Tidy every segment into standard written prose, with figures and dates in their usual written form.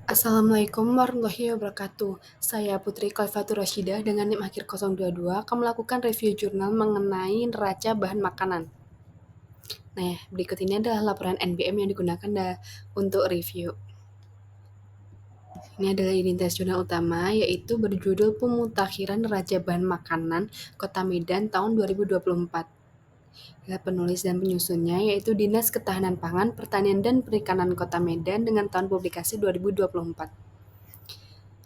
Assalamualaikum warahmatullahi wabarakatuh. Saya Putri Khalfatur Rasyidah dengan NIM akhir 022 akan melakukan review jurnal mengenai neraca bahan makanan. Nah, berikut ini adalah laporan NBM yang digunakan untuk review. Ini adalah identitas jurnal utama, yaitu berjudul Pemutakhiran Neraca Bahan Makanan Kota Medan tahun 2024. Penulis dan penyusunnya yaitu Dinas Ketahanan Pangan, Pertanian, dan Perikanan Kota Medan dengan tahun publikasi 2024.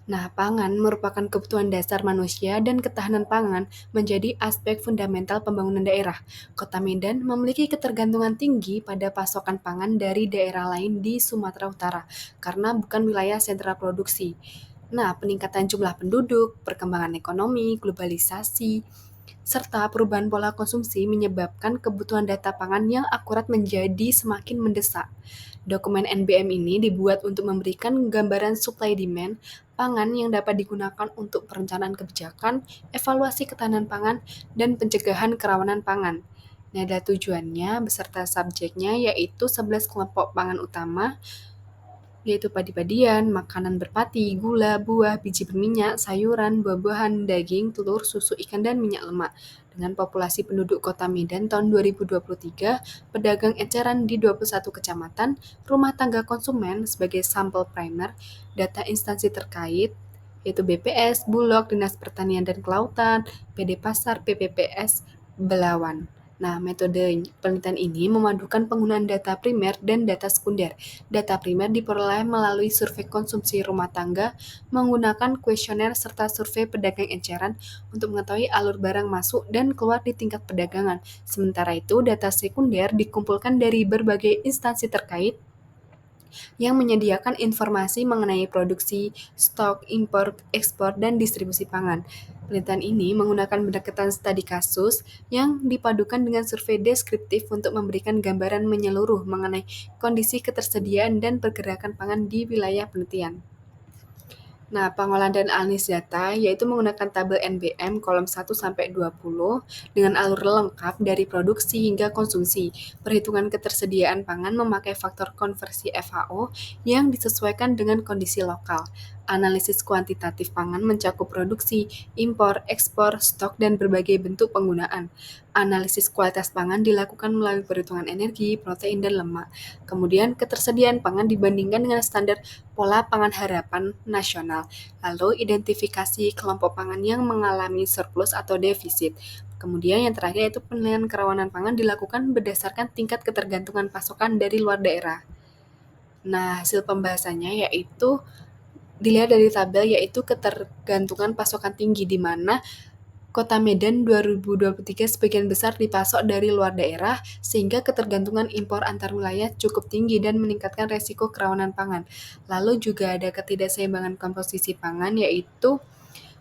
Nah, pangan merupakan kebutuhan dasar manusia dan ketahanan pangan menjadi aspek fundamental pembangunan daerah. Kota Medan memiliki ketergantungan tinggi pada pasokan pangan dari daerah lain di Sumatera Utara karena bukan wilayah sentra produksi. Nah, peningkatan jumlah penduduk, perkembangan ekonomi, globalisasi, serta perubahan pola konsumsi menyebabkan kebutuhan data pangan yang akurat menjadi semakin mendesak. Dokumen NBM ini dibuat untuk memberikan gambaran supply demand pangan yang dapat digunakan untuk perencanaan kebijakan, evaluasi ketahanan pangan, dan pencegahan kerawanan pangan. Ini adalah tujuannya beserta subjeknya yaitu 11 kelompok pangan utama, yaitu padi-padian, makanan berpati, gula, buah, biji berminyak, sayuran, buah-buahan, daging, telur, susu, ikan, dan minyak lemak. Dengan populasi penduduk Kota Medan tahun 2023, pedagang eceran di 21 kecamatan, rumah tangga konsumen sebagai sampel primer, data instansi terkait, yaitu BPS, Bulog, Dinas Pertanian dan Kelautan, PD Pasar, PPPS, Belawan. Nah, metode penelitian ini memadukan penggunaan data primer dan data sekunder. Data primer diperoleh melalui survei konsumsi rumah tangga menggunakan kuesioner serta survei pedagang eceran untuk mengetahui alur barang masuk dan keluar di tingkat perdagangan. Sementara itu, data sekunder dikumpulkan dari berbagai instansi terkait yang menyediakan informasi mengenai produksi, stok, impor, ekspor, dan distribusi pangan. Penelitian ini menggunakan pendekatan studi kasus yang dipadukan dengan survei deskriptif untuk memberikan gambaran menyeluruh mengenai kondisi ketersediaan dan pergerakan pangan di wilayah penelitian. Nah, pengolahan dan analisis data yaitu menggunakan tabel NBM kolom 1-20 dengan alur lengkap dari produksi hingga konsumsi. Perhitungan ketersediaan pangan memakai faktor konversi FAO yang disesuaikan dengan kondisi lokal. Analisis kuantitatif pangan mencakup produksi, impor, ekspor, stok, dan berbagai bentuk penggunaan. Analisis kualitas pangan dilakukan melalui perhitungan energi, protein, dan lemak. Kemudian, ketersediaan pangan dibandingkan dengan standar pola pangan harapan nasional. Lalu, identifikasi kelompok pangan yang mengalami surplus atau defisit. Kemudian yang terakhir yaitu penilaian kerawanan pangan dilakukan berdasarkan tingkat ketergantungan pasokan dari luar daerah. Nah, hasil pembahasannya yaitu dilihat dari tabel yaitu ketergantungan pasokan tinggi di mana Kota Medan 2023 sebagian besar dipasok dari luar daerah sehingga ketergantungan impor antar wilayah cukup tinggi dan meningkatkan resiko kerawanan pangan. Lalu juga ada ketidakseimbangan komposisi pangan yaitu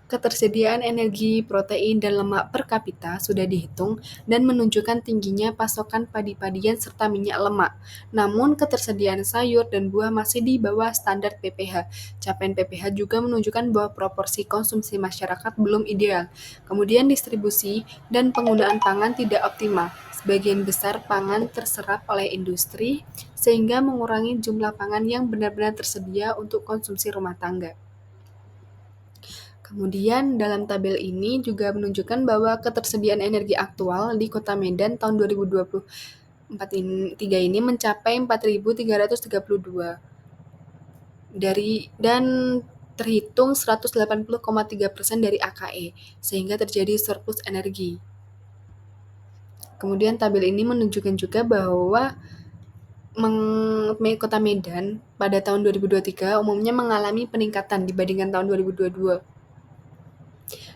ketersediaan energi, protein, dan lemak per kapita sudah dihitung dan menunjukkan tingginya pasokan padi-padian serta minyak lemak. Namun, ketersediaan sayur dan buah masih di bawah standar PPH. Capaian PPH juga menunjukkan bahwa proporsi konsumsi masyarakat belum ideal. Kemudian, distribusi dan penggunaan pangan tidak optimal. Sebagian besar pangan terserap oleh industri, sehingga mengurangi jumlah pangan yang benar-benar tersedia untuk konsumsi rumah tangga. Kemudian dalam tabel ini juga menunjukkan bahwa ketersediaan energi aktual di Kota Medan tahun 2023 ini mencapai 4.332 dan terhitung 180,3% dari AKE, sehingga terjadi surplus energi. Kemudian tabel ini menunjukkan juga bahwa Kota Medan pada tahun 2023 umumnya mengalami peningkatan dibandingkan tahun 2022.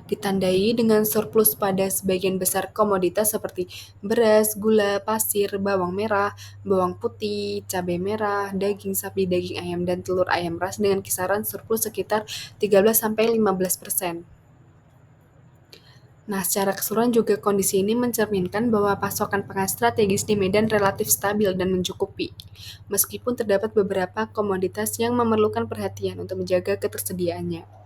Ditandai dengan surplus pada sebagian besar komoditas seperti beras, gula, pasir, bawang merah, bawang putih, cabai merah, daging sapi, daging ayam, dan telur ayam ras dengan kisaran surplus sekitar 13-15%. Nah, secara keseluruhan juga kondisi ini mencerminkan bahwa pasokan pangan strategis di Medan relatif stabil dan mencukupi, meskipun terdapat beberapa komoditas yang memerlukan perhatian untuk menjaga ketersediaannya.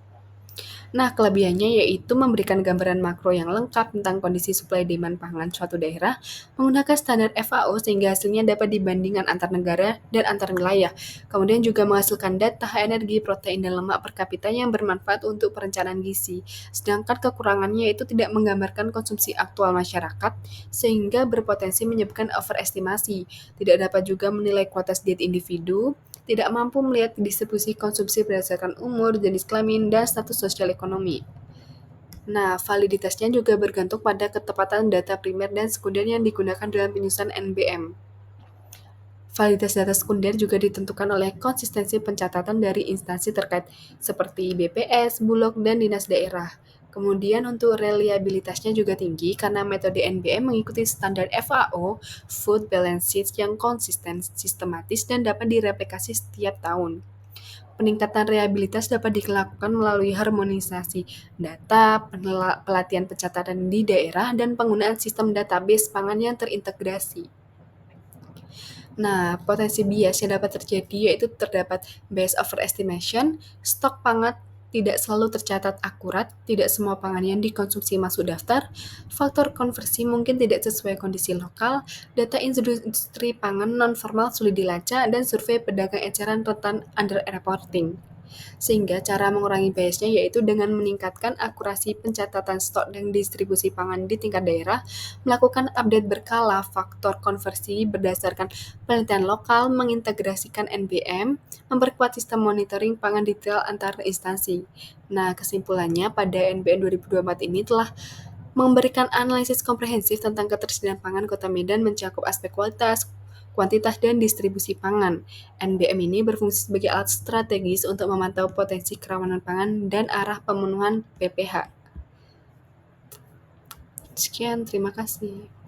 Nah, kelebihannya yaitu memberikan gambaran makro yang lengkap tentang kondisi supply demand pangan suatu daerah menggunakan standar FAO sehingga hasilnya dapat dibandingkan antar negara dan antar wilayah. Kemudian juga menghasilkan data energi, protein, dan lemak per kapita yang bermanfaat untuk perencanaan gizi. Sedangkan kekurangannya itu tidak menggambarkan konsumsi aktual masyarakat sehingga berpotensi menyebabkan overestimasi. Tidak dapat juga menilai kualitas diet individu, tidak mampu melihat distribusi konsumsi berdasarkan umur, jenis kelamin, dan status sosial ekonomi. Nah, validitasnya juga bergantung pada ketepatan data primer dan sekunder yang digunakan dalam penyusunan NBM. Validitas data sekunder juga ditentukan oleh konsistensi pencatatan dari instansi terkait seperti BPS, Bulog, dan Dinas Daerah. Kemudian untuk reliabilitasnya juga tinggi karena metode NBM mengikuti standar FAO, Food Balance Sheet yang konsisten, sistematis, dan dapat direplikasi setiap tahun. Peningkatan reliabilitas dapat dilakukan melalui harmonisasi data, pelatihan pencatatan di daerah, dan penggunaan sistem database pangan yang terintegrasi. Nah, potensi bias yang dapat terjadi yaitu terdapat bias overestimation, stok pangan tidak selalu tercatat akurat, tidak semua pangan yang dikonsumsi masuk daftar, faktor konversi mungkin tidak sesuai kondisi lokal, data industri pangan non-formal sulit dilacak, dan survei pedagang eceran rentan underreporting. Sehingga cara mengurangi biasnya yaitu dengan meningkatkan akurasi pencatatan stok dan distribusi pangan di tingkat daerah, melakukan update berkala faktor konversi berdasarkan penelitian lokal, mengintegrasikan NBM, memperkuat sistem monitoring pangan detail antar instansi. Nah, kesimpulannya pada NBM 2024 ini telah memberikan analisis komprehensif tentang ketersediaan pangan Kota Medan mencakup aspek kualitas, kuantitas, dan distribusi pangan. NBM ini berfungsi sebagai alat strategis untuk memantau potensi kerawanan pangan dan arah pemenuhan PPH. Sekian, terima kasih.